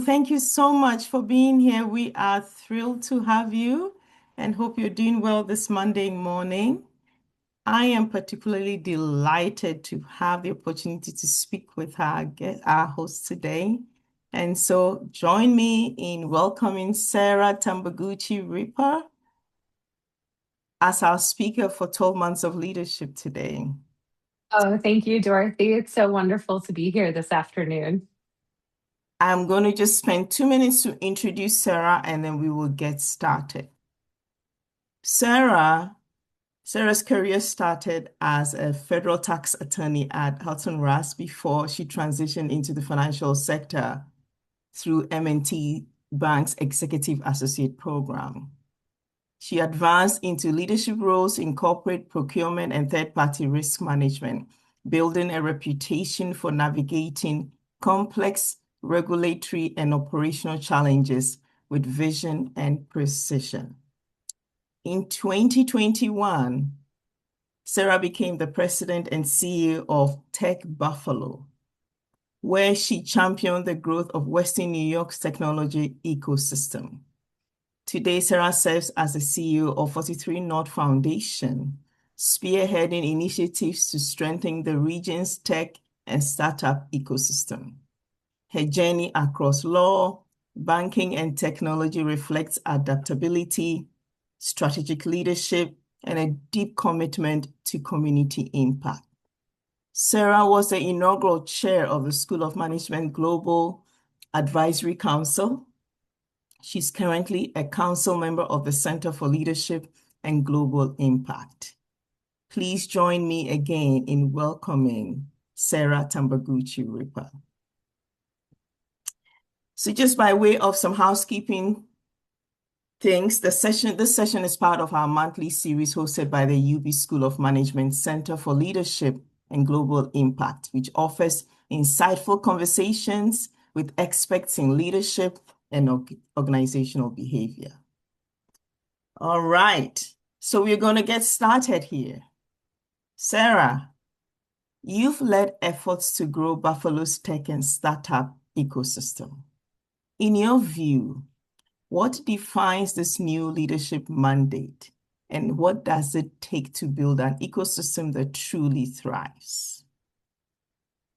Thank you so much for being here. We are thrilled to have you and hope you're doing well this Monday morning. I am particularly delighted to have the opportunity to speak with our host today. And so join me in welcoming Sarah Tambaguchi Ripper as our speaker for 12 months of leadership today. Oh, thank you, Dorothy. It's so wonderful to be here this afternoon. I'm going to just spend 2 minutes to introduce Sarah and then we will get started. Sarah Sarah's career started as a federal tax attorney at Hudson Russ before she transitioned into the financial sector through M&T Bank's Executive Associate Program. She advanced into leadership roles in corporate procurement and third-party risk management, building a reputation for navigating complex regulatory and operational challenges with vision and precision. In 2021, Sarah became the president and CEO of Tech Buffalo, where she championed the growth of Western New York's technology ecosystem. Today, Sarah serves as the CEO of 43 North Foundation, spearheading initiatives to strengthen the region's tech and startup ecosystem. Her journey across law, banking, and technology reflects adaptability, strategic leadership, and a deep commitment to community impact. Sarah was the inaugural chair of the School of Management Global Advisory Council. She's currently a council member of the Center for Leadership and Global Impact. Please join me again in welcoming Sarah Tambaguchi Ripper. So just by way of some housekeeping things, this session is part of our monthly series hosted by the UB School of Management Center for Leadership and Global Impact, which offers insightful conversations with experts in leadership and organizational behavior. All right, so we're going to get started here. Sarah, you've led efforts to grow Buffalo's tech and startup ecosystem. In your view, what defines this new leadership mandate, and what does it take to build an ecosystem that truly thrives?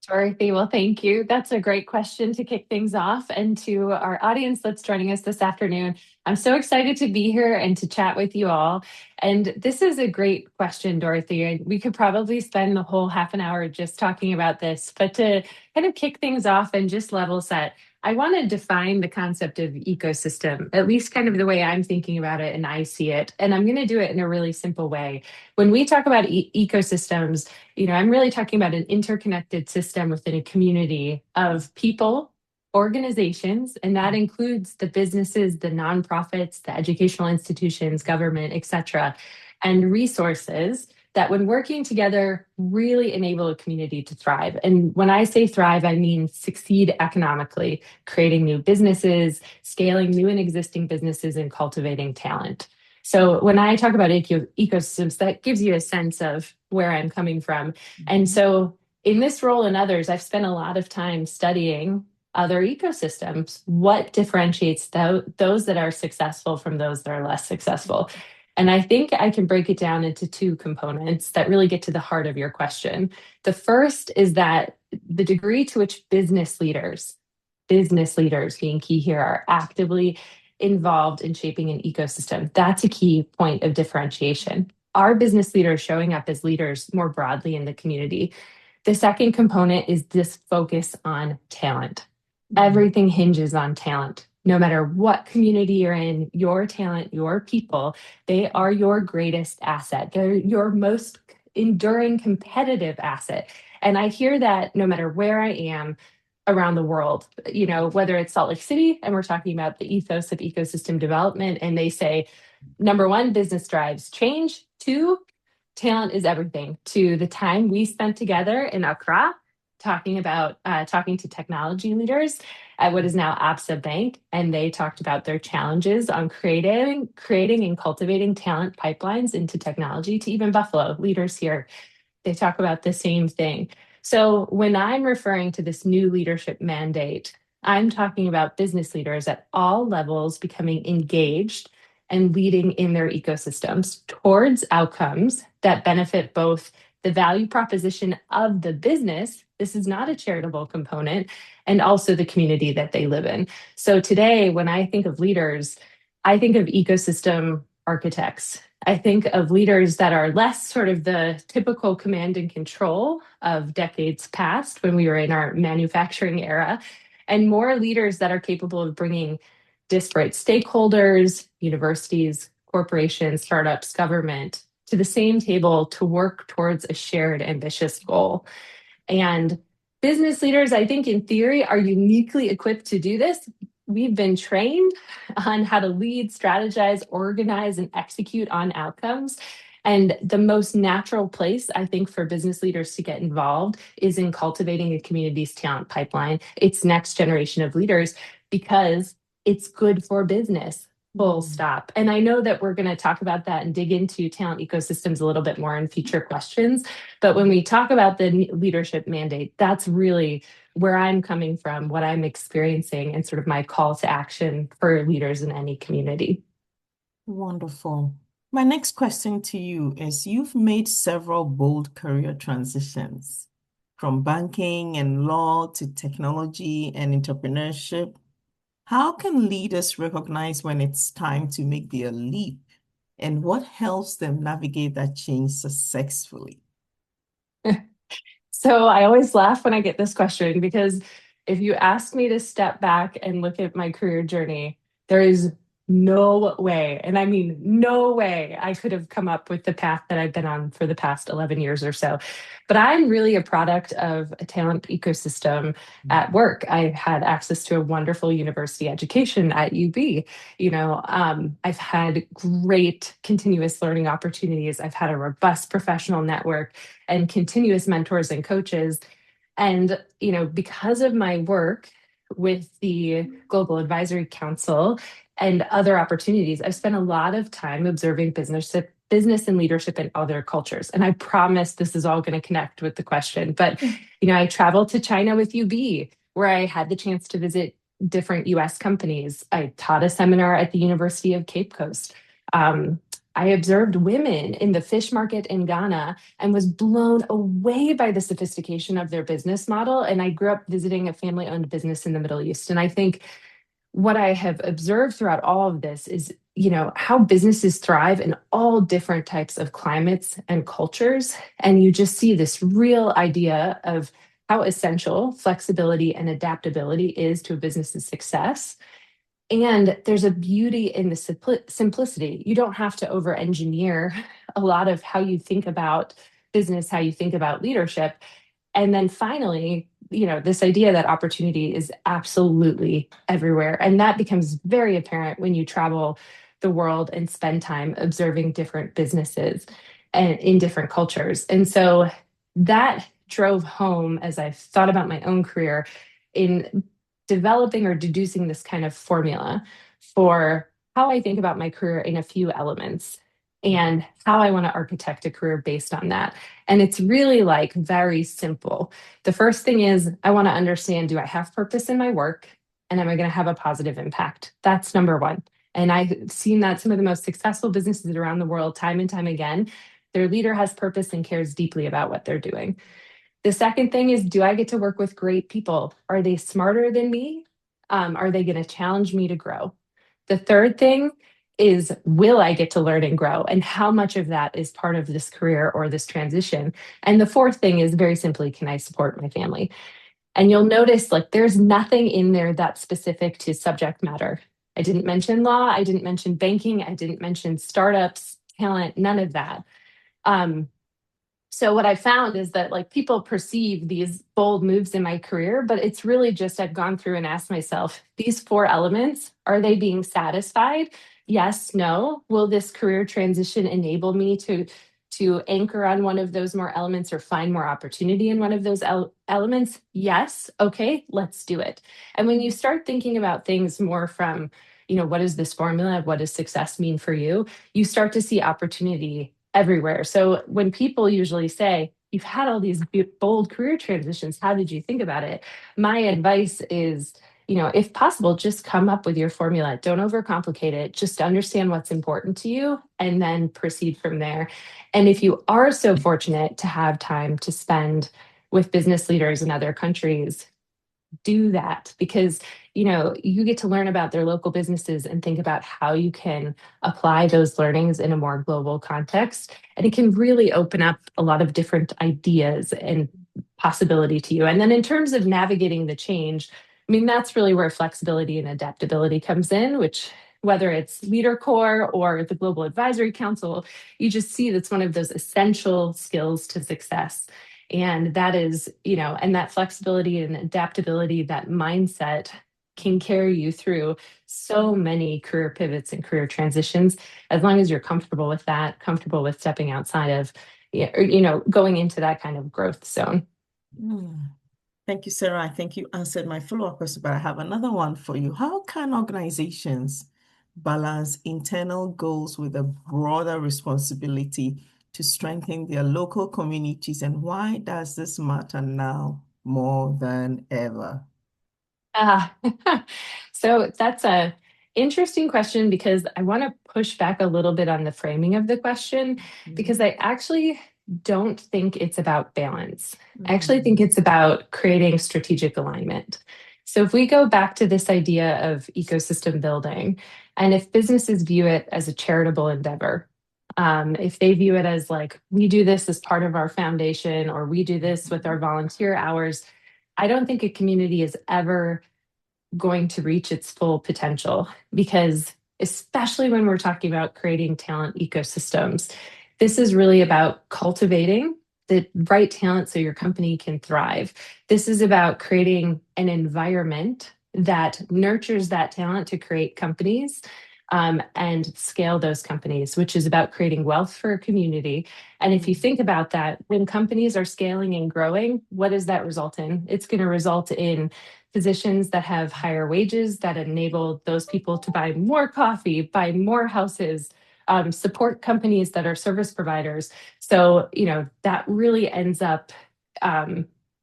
Dorothy, well, thank you. That's a great question to kick things off. And to our audience that's joining us this afternoon, I'm so excited to be here and to chat with you all. And this is a great question, Dorothy. We could probably spend the whole half an hour just talking about this, but to kind of kick things off and just level set, I want to define the concept of ecosystem, at least kind of the way I'm thinking about it and I see it. And I'm going to do it in a really simple way. When we talk about ecosystems, I'm really talking about an interconnected system within a community of people, organizations, and that includes the businesses, the nonprofits, the educational institutions, government, et cetera, and resources that when working together really enable a community to thrive. And when I say thrive, I mean succeed economically, creating new businesses, scaling new and existing businesses, and cultivating talent. So when I talk about ecosystems, that gives you a sense of where I'm coming from. And so in this role and others, I've spent a lot of time studying other ecosystems. What differentiates those that are successful from those that are less successful? And I think I can break it down into two components that really get to the heart of your question. The first is that the degree to which business leaders being key here, are actively involved in shaping an ecosystem. That's a key point of differentiation. Are business leaders showing up as leaders more broadly in the community? The second component is this focus on talent. Everything hinges on talent. No matter what community you're in, your talent, your people, they are your greatest asset. They're your most enduring competitive asset. And I hear that no matter where I am around the world, whether it's Salt Lake City and we're talking about the ethos of ecosystem development, and they say, number one, business drives change. Two, talent is everything. To the time we spent together in Accra, talking to technology leaders at what is now Absa Bank, and they talked about their challenges on creating and cultivating talent pipelines into technology, to even Buffalo leaders here. They talk about the same thing. So when I'm referring to this new leadership mandate, I'm talking about business leaders at all levels becoming engaged and leading in their ecosystems towards outcomes that benefit both the value proposition of the business. This is not a charitable component, and also the community that they live in. So today, when I think of leaders, I think of ecosystem architects. I think of leaders that are less sort of the typical command and control of decades past when we were in our manufacturing era, and more leaders that are capable of bringing disparate stakeholders, universities, corporations, startups, government to the same table to work towards a shared ambitious goal. And business leaders, I think, in theory, are uniquely equipped to do this. We've been trained on how to lead, strategize, organize, and execute on outcomes. And the most natural place, I think, for business leaders to get involved is in cultivating a community's talent pipeline, its next generation of leaders, because it's good for business. Full stop. And I know that we're going to talk about that and dig into talent ecosystems a little bit more in future questions. But when we talk about the leadership mandate, that's really where I'm coming from, what I'm experiencing, and sort of my call to action for leaders in any community. Wonderful. My next question to you is, you've made several bold career transitions from banking and law to technology and entrepreneurship. How can leaders recognize when it's time to make their leap, and what helps them navigate that change successfully? So I always laugh when I get this question because if you ask me to step back and look at my career journey, there is no way, and I mean no way, I could have come up with the path that I've been on for the past 11 years or so. But I'm really a product of a talent ecosystem at work. I had access to a wonderful university education at UB. I've had great continuous learning opportunities. I've had a robust professional network and continuous mentors and coaches. And, because of my work with the Global Advisory Council and other opportunities, I've spent a lot of time observing business and leadership in other cultures. And I promise this is all going to connect with the question. But, I traveled to China with UB, where I had the chance to visit different US companies. I taught a seminar at the University of Cape Coast. I observed women in the fish market in Ghana and was blown away by the sophistication of their business model. And I grew up visiting a family owned business in the Middle East. And I think what I have observed throughout all of this is, how businesses thrive in all different types of climates and cultures. And you just see this real idea of how essential flexibility and adaptability is to a business's success. And there's a beauty in the simplicity. You don't have to over engineer a lot of how you think about business, how you think about leadership. And then finally, this idea that opportunity is absolutely everywhere. And that becomes very apparent when you travel the world and spend time observing different businesses and in different cultures. And so that drove home as I thought about my own career in developing or deducing this kind of formula for how I think about my career in a few elements and how I want to architect a career based on that. And it's really like very simple. The first thing is I want to understand, do I have purpose in my work? And am I going to have a positive impact? That's number one. And I've seen that some of the most successful businesses around the world, time and time again, their leader has purpose and cares deeply about what they're doing. The second thing is, do I get to work with great people? Are they smarter than me? Are they going to challenge me to grow? The third thing is, will I get to learn and grow? And how much of that is part of this career or this transition? And the fourth thing is very simply, can I support my family? And you'll notice like there's nothing in there that's specific to subject matter. I didn't mention law. I didn't mention banking. I didn't mention startups, talent, none of that. So what I found is that like people perceive these bold moves in my career, but it's really just I've gone through and asked myself, these four elements, are they being satisfied? Yes, no. Will this career transition enable me to anchor on one of those more elements or find more opportunity in one of those elements? Yes. Okay, let's do it. And when you start thinking about things more from, what is this formula? What does success mean for you? You start to see opportunity everywhere. So when people usually say, you've had all these bold career transitions, how did you think about it? My advice is, if possible, just come up with your formula. Don't overcomplicate it. Just understand what's important to you and then proceed from there. And if you are so fortunate to have time to spend with business leaders in other countries, do that because you get to learn about their local businesses and think about how you can apply those learnings in a more global context, and it can really open up a lot of different ideas and possibility to you. And then in terms of navigating the change, I mean, that's really where flexibility and adaptability comes in, which whether it's Leader Core or the Global Advisory Council, you just see that's one of those essential skills to success. And that is, and that flexibility and adaptability, that mindset can carry you through so many career pivots and career transitions, as long as you're comfortable with that, comfortable with stepping outside of, going into that kind of growth zone. Thank you, Sarah. I think you answered my follow-up question, but I have another one for you. How can organizations balance internal goals with a broader responsibility to strengthen their local communities, and why does this matter now more than ever? Ah, so that's a interesting question because I want to push back a little bit on the framing of the question because I actually don't think it's about balance. I actually think it's about creating strategic alignment. So if we go back to this idea of ecosystem building, and if businesses view it as a charitable endeavor, if they view it as like, we do this as part of our foundation, or we do this with our volunteer hours, I don't think a community is ever going to reach its full potential because, especially when we're talking about creating talent ecosystems, this is really about cultivating the right talent so your company can thrive. This is about creating an environment that nurtures that talent to create companies and scale those companies, which is about creating wealth for a community. And if you think about that, when companies are scaling and growing, what does that result in? It's going to result in positions that have higher wages that enable those people to buy more coffee, buy more houses, support companies that are service providers. So, that really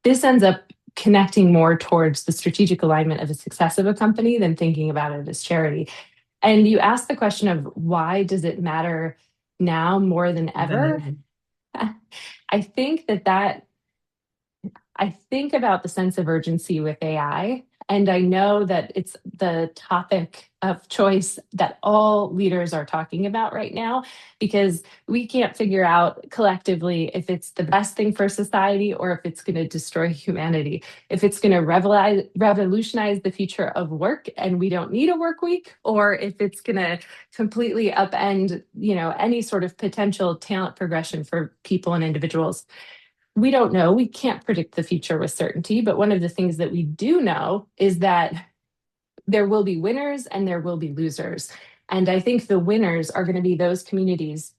this ends up connecting more towards the strategic alignment of the success of a company than thinking about it as charity. And you asked the question of why does it matter now more than ever? I think I think about the sense of urgency with AI, and I know that it's the topic of choice that all leaders are talking about right now because we can't figure out collectively if it's the best thing for society or if it's going to destroy humanity, if it's going to revolutionize the future of work and we don't need a work week, or if it's going to completely upend, any sort of potential talent progression for people and individuals. We don't know. We can't predict the future with certainty. But one of the things that we do know is that there will be winners and there will be losers. And I think the winners are going to be those communities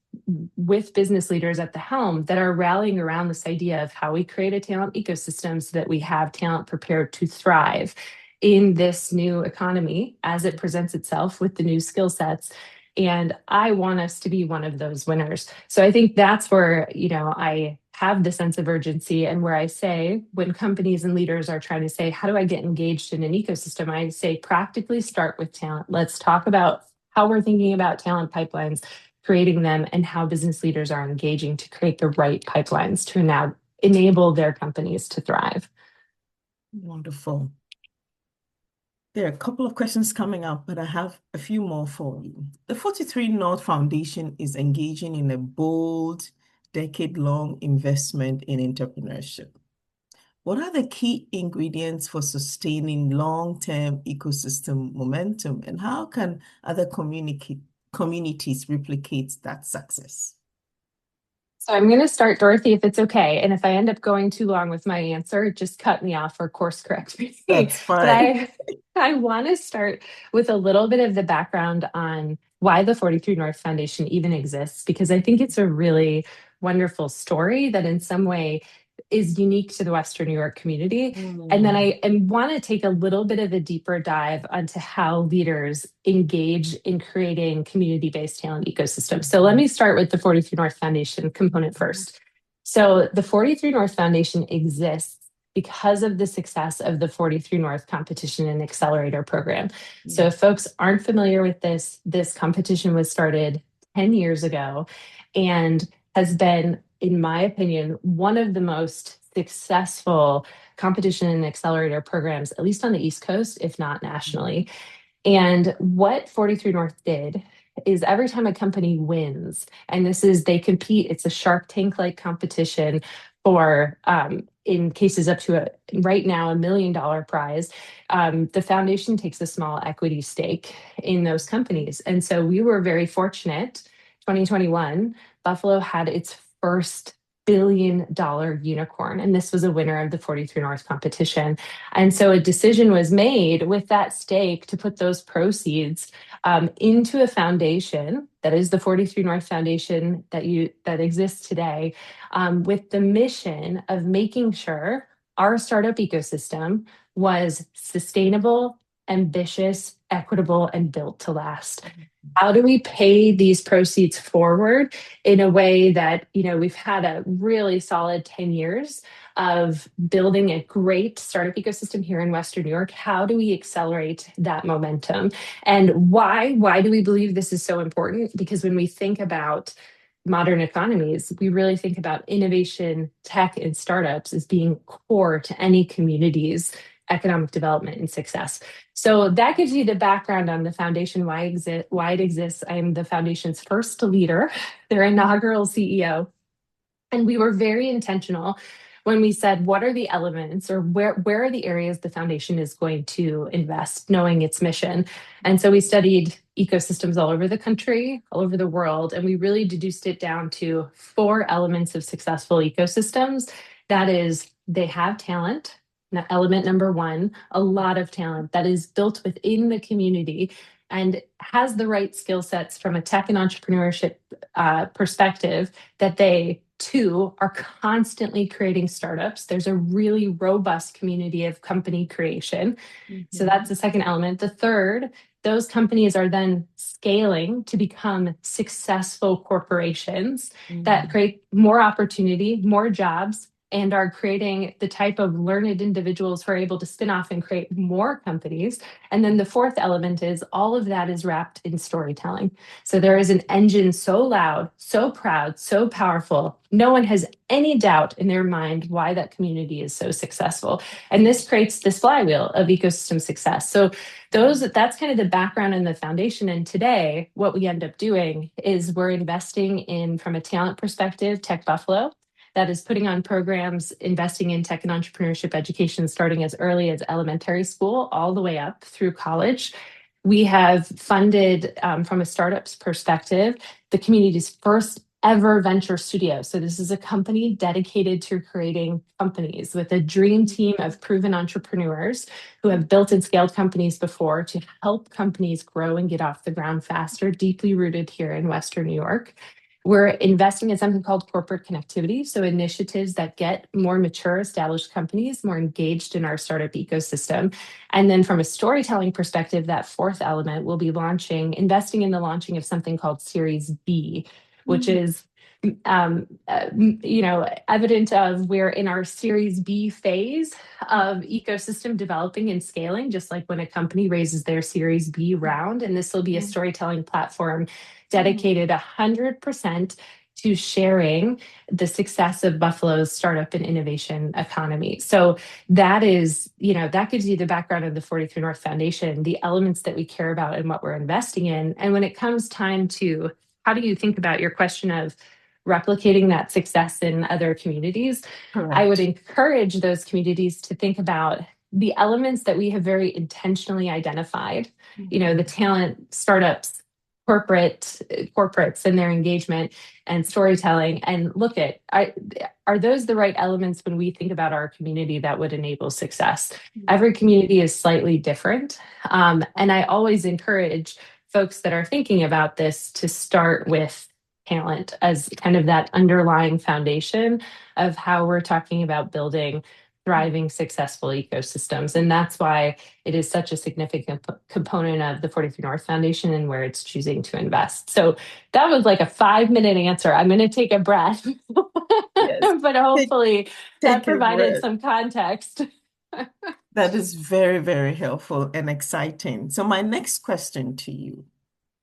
with business leaders at the helm that are rallying around this idea of how we create a talent ecosystem so that we have talent prepared to thrive in this new economy as it presents itself with the new skill sets. And I want us to be one of those winners. So I think that's where, I have the sense of urgency, and where I say when companies and leaders are trying to say, how do I get engaged in an ecosystem? I say practically start with talent. Let's talk about how we're thinking about talent pipelines, creating them, and how business leaders are engaging to create the right pipelines to now enable their companies to thrive. Wonderful. There are a couple of questions coming up, but I have a few more for you. The 43 North Foundation is engaging in a bold, decade-long investment in entrepreneurship. What are the key ingredients for sustaining long-term ecosystem momentum, and how can other communities replicate that success? So I'm going to start, Dorothy, if it's okay. And if I end up going too long with my answer, just cut me off or course correct me. That's But fine. I want to start with a little bit of the background on why the 43 North Foundation even exists, because I think it's a really wonderful story that in some way is unique to the Western New York community. And then I want to take a little bit of a deeper dive onto how leaders engage in creating community-based talent ecosystems. So let me start with the 43 North Foundation component first. So the 43 North Foundation exists because of the success of the 43 North Competition and Accelerator Program. So Yeah. if folks aren't familiar with this competition was started 10 years ago and has been, in my opinion, one of the most successful competition and accelerator programs, at least on the East Coast, if not nationally. And what 43 North did is every time a company wins, and this is they compete, it's a Shark Tank like competition for in cases up to right now $1 million prize. The foundation takes a small equity stake in those companies. And so we were very fortunate. 2021, Buffalo had its first $1 billion unicorn, and this was a winner of the 43 North competition. And so a decision was made with that stake to put those proceeds into a foundation that is the 43 North Foundation that exists today, with the mission of making sure our startup ecosystem was sustainable, ambitious, equitable, and built to last. How do we pay these proceeds forward in a way that, we've had a really solid 10 years of building a great startup ecosystem here in Western New York? How do we accelerate that momentum? And why? Why do we believe this is so important? Because when we think about modern economies, we really think about innovation, tech, and startups as being core to any community's economic development and success. So that gives you the background on the foundation, why it exists. I am the foundation's first leader, their inaugural CEO. And we were very intentional when we said, what are the elements or where are the areas the foundation is going to invest, knowing its mission? And so we studied ecosystems all over the country, all over the world, and we really deduced it down to 4 elements of successful ecosystems. That is, they have talent. Now, element number 1, a lot of talent that is built within the community and has the right skill sets from a tech and entrepreneurship perspective, that they too are constantly creating startups. There's a really robust community of company creation. So that's the second element. The third, those companies are then scaling to become successful corporations that create more opportunity, more jobs, and are creating the type of learned individuals who are able to spin off and create more companies. And then the fourth element is all of that is wrapped in storytelling. So there is an engine so loud, so proud, so powerful. No one has any doubt in their mind why that community is so successful. And this creates this flywheel of ecosystem success. So that's kind of the background and the foundation. And today, what we end up doing is we're investing in, from a talent perspective, Tech Buffalo, that is putting on programs, investing in tech and entrepreneurship education, starting as early as elementary school, all the way up through college. We have funded, from a startups perspective, the community's first ever venture studio. So this is a company dedicated to creating companies with a dream team of proven entrepreneurs who have built and scaled companies before to help companies grow and get off the ground faster, deeply rooted here in Western New York. We're investing in something called corporate connectivity, so initiatives that get more mature, established companies more engaged in our startup ecosystem. And then from a storytelling perspective, that fourth element will be investing in the launching of something called Series B, which is evident of we're in our Series B phase of ecosystem developing and scaling, just like when a company raises their Series B round. And this will be a storytelling platform dedicated 100% to sharing the success of Buffalo's startup and innovation economy. So that is, that gives you the background of the 43 North Foundation, the elements that we care about and what we're investing in. And when it comes time to how do you think about your question of replicating that success in other communities, Correct. I would encourage those communities to think about the elements that we have very intentionally identified, the talent, startups, corporates and their engagement and storytelling, and look at, are those the right elements when we think about our community that would enable success? Every community is slightly different. And I always encourage folks that are thinking about this to start with talent as kind of that underlying foundation of how we're talking about building thriving, successful ecosystems. And that's why it is such a significant component of the 43 North Foundation and where it's choosing to invest. So that was like a 5-minute answer. I'm going to take a breath. Yes. but Take, hopefully that take a provided breath. some context. That is very, very helpful and exciting. So my next question to you.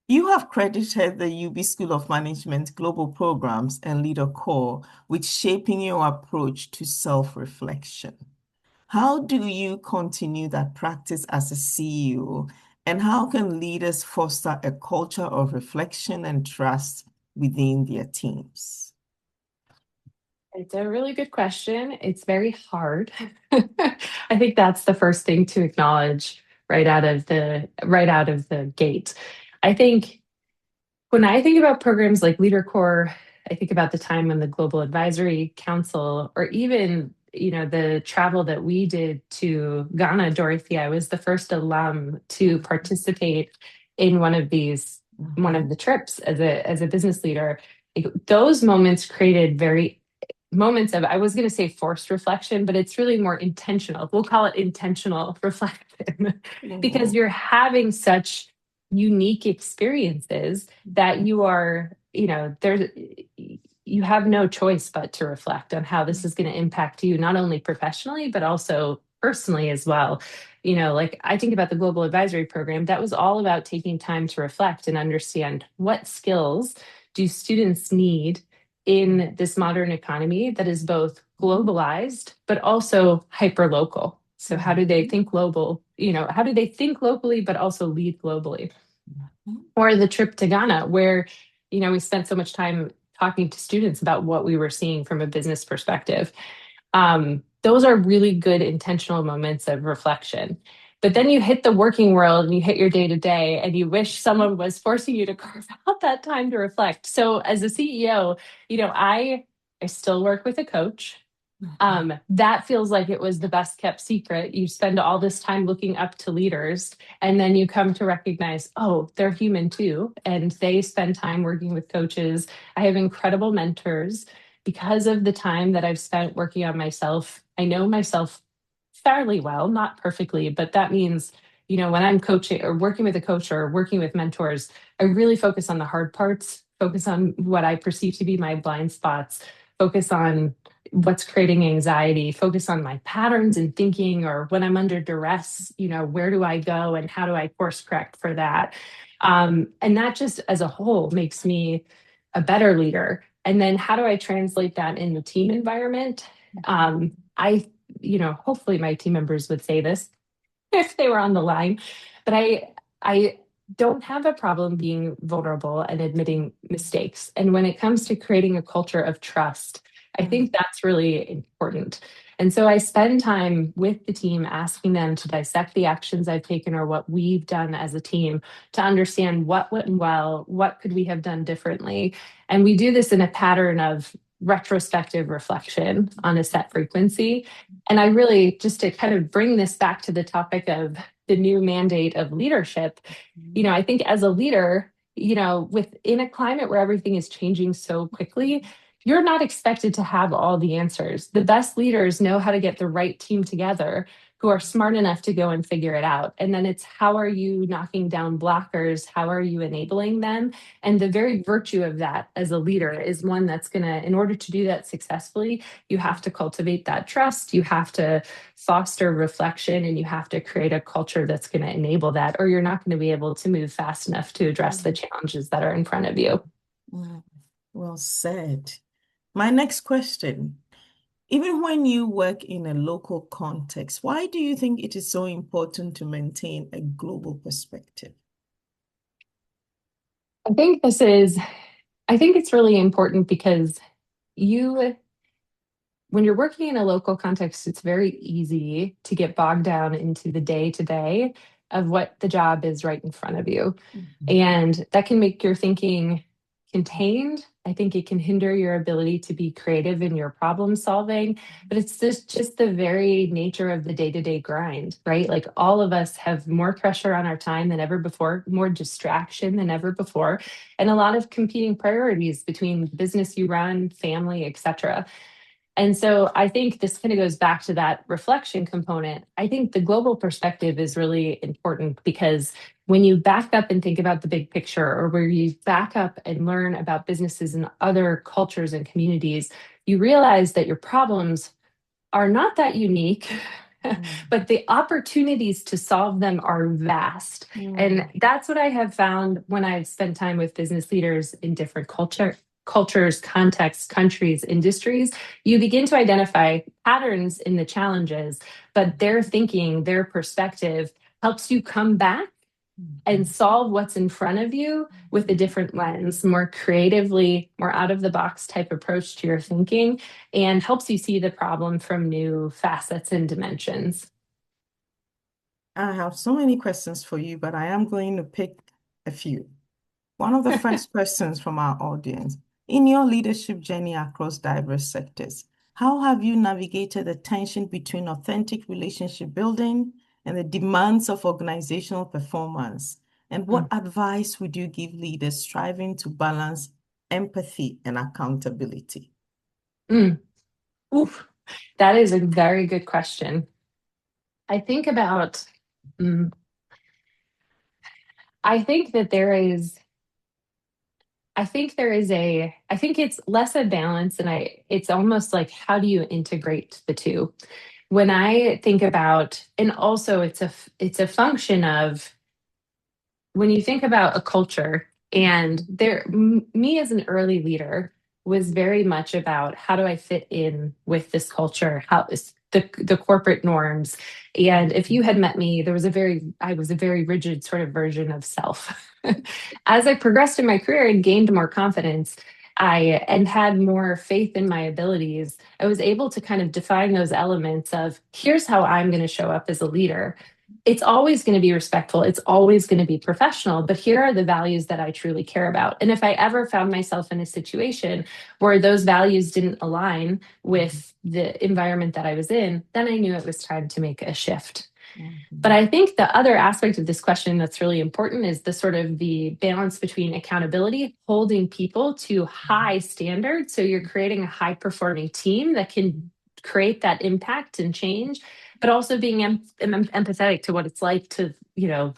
You have credited the UB School of Management Global Programs and Leader Core with shaping your approach to self-reflection. How do you continue that practice as a CEO, and how can leaders foster a culture of reflection and trust within their teams? It's a really good question. It's very hard. I think that's the first thing to acknowledge right out of the gate. I think when I think about programs like Leader Core, I think about the time when the Global Advisory Council, or even the travel that we did to Ghana. Dorothy, I was the first alum to participate in one of the trips as a business leader. Those moments created very moments of, I was going to say forced reflection, but it's really more intentional. We'll call it intentional reflection because Mhm. you're having such unique experiences that you have no choice but to reflect on how this is going to impact you, not only professionally, but also personally as well. Like I think about the Global Advisory Program, that was all about taking time to reflect and understand what skills do students need in this modern economy that is both globalized but also hyper local. So how do they Mhm. think global? How do they think locally but also lead globally? Or the trip to Ghana, where we spent so much time talking to students about what we were seeing from a business perspective. Those are really good intentional moments of reflection. But then you hit the working world and you hit your day to day, and you wish someone was forcing you to carve out that time to reflect. So as a CEO, I still work with a coach. That feels like it was the best kept secret. You spend all this time looking up to leaders, and then you come to recognize, oh, they're human too. And they spend time working with coaches. I have incredible mentors because of the time that I've spent working on myself. I know myself fairly well, not perfectly, but that means, when I'm coaching or working with a coach or working with mentors, I really focus on the hard parts, focus on what I perceive to be my blind spots, focus on what's creating anxiety, focus on my patterns in thinking, or when I'm under duress, where do I go and how do I course correct for that? And that just as a whole makes me a better leader. And then how do I translate that in the team environment? Hopefully my team members would say this if they were on the line, but I don't have a problem being vulnerable and admitting mistakes. And when it comes to creating a culture of trust, I think that's really important. And so I spend time with the team asking them to dissect the actions I've taken or what we've done as a team to understand what went well, what could we have done differently. And we do this in a pattern of retrospective reflection on a set frequency. And I really, just to kind of bring this back to the topic of the new mandate of leadership, I think as a leader, within a climate where everything is changing so quickly, you're not expected to have all the answers. The best leaders know how to get the right team together who are smart enough to go and figure it out. And then it's, how are you knocking down blockers? How are you enabling them? And the very virtue of that as a leader is one that's going to, in order to do that successfully, you have to cultivate that trust. You have to foster reflection, and you have to create a culture that's going to enable that, or you're not going to be able to move fast enough to address the challenges that are in front of you. Mm. Well said. My next question. Even when you work in a local context, why do you think it is so important to maintain a global perspective? I think this is, I think it's really important because you, when you're working in a local context, it's very easy to get bogged down into the day to day of what the job is right in front of you. And that can make your thinking contained. I think it can hinder your ability to be creative in your problem solving, but it's just the very nature of the day to day grind, right? Like all of us have more pressure on our time than ever before, more distraction than ever before, and a lot of competing priorities between the business you run, family, etc. And so I think this kind of goes back to that reflection component. I think the global perspective is really important because when you back up and think about the big picture, or where you back up and learn about businesses and other cultures and communities, you realize that your problems are not that unique, but the opportunities to solve them are vast. And that's what I have found when I've spent time with business leaders in different cultures, contexts, countries, industries. You begin to identify patterns in the challenges, but their thinking, their perspective helps you come back and solve what's in front of you with a different lens, more creatively, more out of the box type approach to your thinking, and helps you see the problem from new facets and dimensions. I have so many questions for you, but I am going to pick a few. One of the first questions from our audience. In your leadership journey across diverse sectors, how have you navigated the tension between authentic relationship building and the demands of organizational performance? And what advice would you give leaders striving to balance empathy and accountability? Mm. Oof. That is a very good question. I think about, mm, I think that there is I think it's less a balance and it's almost like how do you integrate the two? When I think about, and also it's a function of when you think about a culture and me as an early leader was very much about how do I fit in with this culture, how is the corporate norms. And if you had met me, I was a very rigid sort of version of self. As I progressed in my career and gained more confidence, and had more faith in my abilities, I was able to kind of define those elements of here's how I'm going to show up as a leader. It's always going to be respectful. It's always going to be professional, but here are the values that I truly care about. And if I ever found myself in a situation where those values didn't align with the environment that I was in, then I knew it was time to make a shift. But I think the other aspect of this question that's really important is the sort of the balance between accountability, holding people to high standards. So you're creating a high performing team that can create that impact and change, but also being empathetic to what it's like to,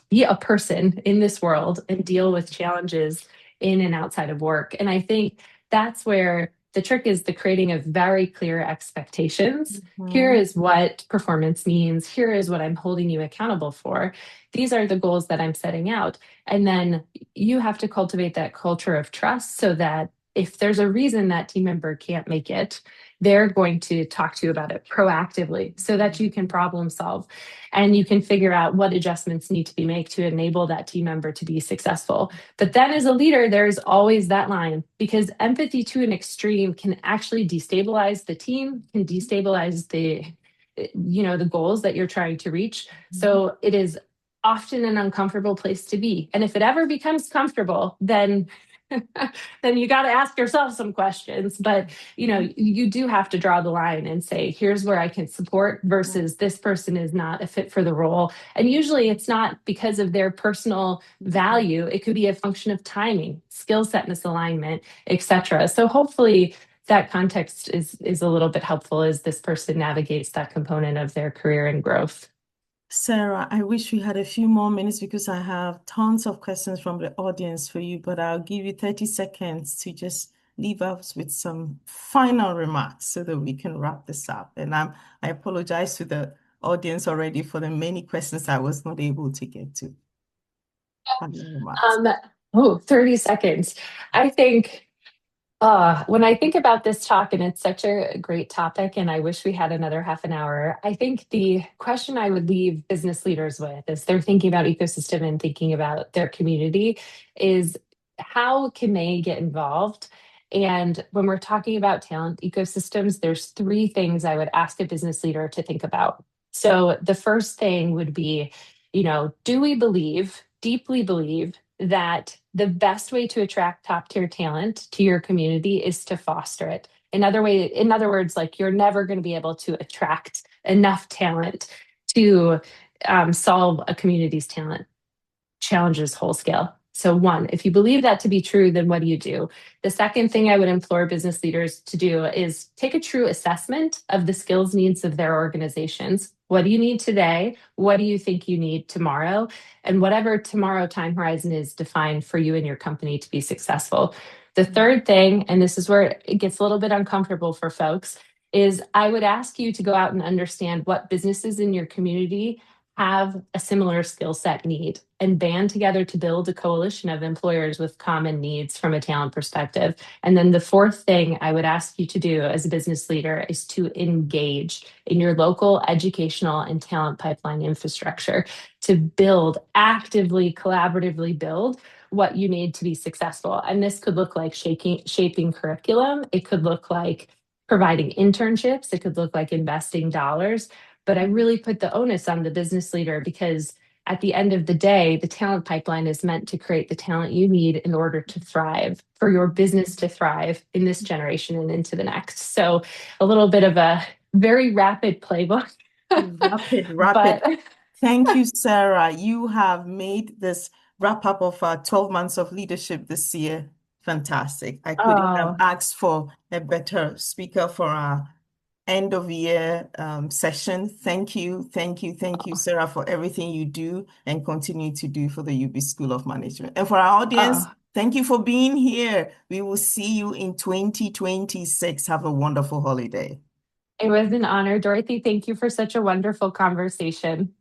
be a person in this world and deal with challenges in and outside of work. And I think that's where the trick is the creating of very clear expectations. Here is what performance means. Here is what I'm holding you accountable for. These are the goals that I'm setting out. And then you have to cultivate that culture of trust so that if there's a reason that team member can't make it, they're going to talk to you about it proactively so that you can problem solve and you can figure out what adjustments need to be made to enable that team member to be successful. But then as a leader, there's always that line because empathy to an extreme can actually destabilize the team, can destabilize the goals that you're trying to reach. So it is often an uncomfortable place to be. And if it ever becomes comfortable, then then you got to ask yourself some questions. But you do have to draw the line and say, here's where I can support versus this person is not a fit for the role. And usually it's not because of their personal value. It could be a function of timing, skill set misalignment, etc. So hopefully that context is a little bit helpful as this person navigates that component of their career and growth. Sarah, I wish we had a few more minutes because I have tons of questions from the audience for you, but I'll give you 30 seconds to just leave us with some final remarks so that we can wrap this up. And I apologize to the audience already for the many questions I was not able to get to. Final remarks. 30 seconds. I think when I think about this talk, and it's such a great topic, and I wish we had another half an hour, I think the question I would leave business leaders with as they're thinking about ecosystem and thinking about their community is how can they get involved? And when we're talking about talent ecosystems, there's three things I would ask a business leader to think about. So the first thing would be, do we deeply believe that the best way to attract top tier talent to your community is to foster it? In other words, like you're never going to be able to attract enough talent to solve a community's talent challenges whole scale. So one, if you believe that to be true, then what do you do? The second thing I would implore business leaders to do is take a true assessment of the skills needs of their organizations. What do you need today? What do you think you need tomorrow? And whatever tomorrow time horizon is defined for you and your company to be successful. The third thing, and this is where it gets a little bit uncomfortable for folks, is I would ask you to go out and understand what businesses in your community have a similar skill set need and band together to build a coalition of employers with common needs from a talent perspective. And then the fourth thing I would ask you to do as a business leader is to engage in your local educational and talent pipeline infrastructure to build, actively, collaboratively build what you need to be successful. And this could look like shaping curriculum. It could look like providing internships. It could look like investing dollars. But I really put the onus on the business leader because at the end of the day, the talent pipeline is meant to create the talent you need in order to thrive, for your business to thrive in this generation and into the next. So a little bit of a very rapid playbook. Rapid. But Thank you, Sarah. You have made this wrap up of our 12 months of leadership this year fantastic. I couldn't have oh, asked for a better speaker for our end of year session. Thank you, Sarah, for everything you do and continue to do for the UB School of Management. And for our audience, oh, thank you for being here. We will see you in 2026. Have a wonderful holiday. it was an honor. Dorothy, thank you for such a wonderful conversation.